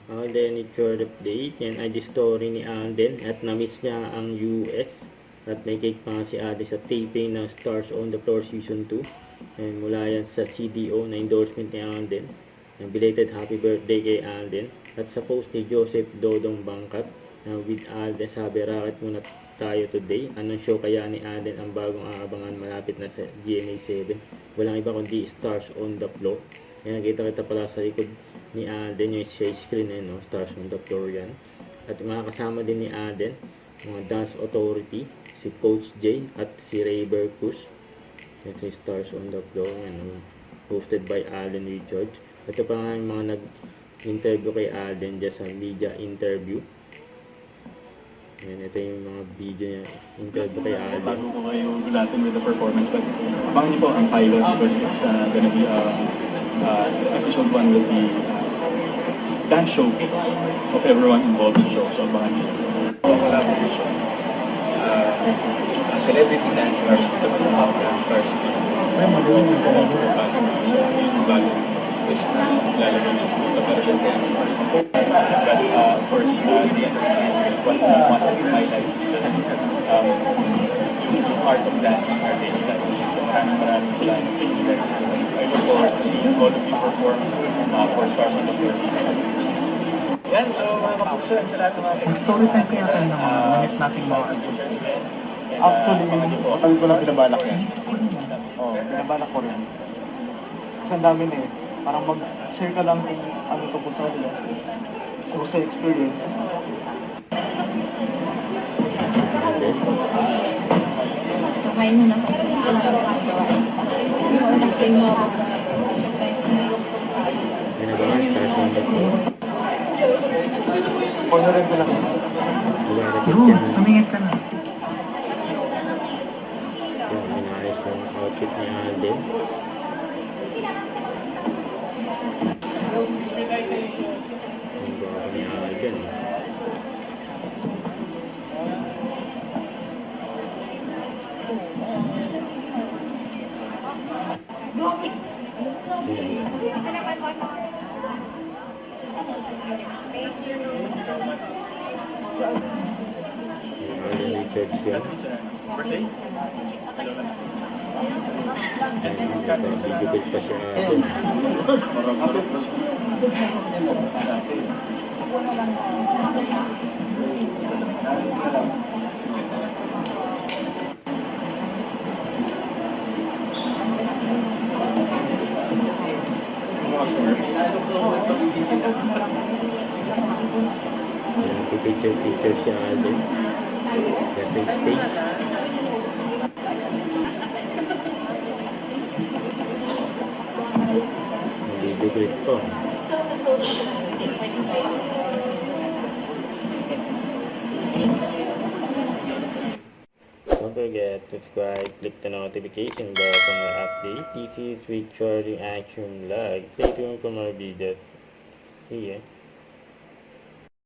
Then it's short update. Yan ay the story ni Alden at na-miss niya ang US. At may cake pa nga si Alden sa taping ng Stars on the Floor Season 2. And mula yan sa CDO na endorsement ni Alden. Ang belated happy birthday kay Alden. At sa post ni Joseph Dodong Bangkat with Alden, sabi racket muna tayo today. Anong show kaya ni Alden ang bagong aabangan malapit na sa GMA 7? Walang iba kundi Stars on the Floor. Kaya kita pala sa likod ni Alden yung share screen no? Stars on the Floor yan. At mga kasama din ni Alden, mga Dance Authority, si Coach J at si Ray Berkus. Yan si Stars on the Floor yan, hosted by Alden Richards. Ito pa nga yung mga nag-interview kay Alden dyan sa media interview. Yan, ito yung mga video niya, interview kay Alden. Bago ko kayo gulatin with the performance, but abangan niyo po ang pilot because it's gonna be episode 1 will be dance showcase of everyone involved sa show. So abangan niyo. Collaboration. Celebrity dance stars, the mga dance stars. May magaling yung bago. Yung bago is lalagyan niyo the version 10. But of course, the entertainment, what we want to highlight is yung art of dance, our daily life. So maraming salamat sa inyo guys. I look forward to seeing all of you perform for Stars on the Floor. Yan, so mga kapukso, sa lahat ng mga Story time kaya tayo ng mga minute nating mga actually, matagal ko lang binabalak yan. Oo, binabalak ko rin. Kasi ang dami na eh. Parang mag-share ka lang kung ano tungkol sa kanila. Kung sa experience. Kumain mo na. Hindi mo unak kayo mo. Ginagawa Stars on the Floor. Honorin ko lang. Ilalagay Bro, yan. tumingin ka na. Yung inayos yung outfit ni Alden. Ang gwapo ni Alden. Yung Alden Richards yan. Birthday? Nagigupit pa si Alden. Picture si Alden. Nasa stage. Video clip po. Don't forget to subscribe, click the notification bell for more updates. This is Victory Action Vlog. Stay tuned for more videos. See ya.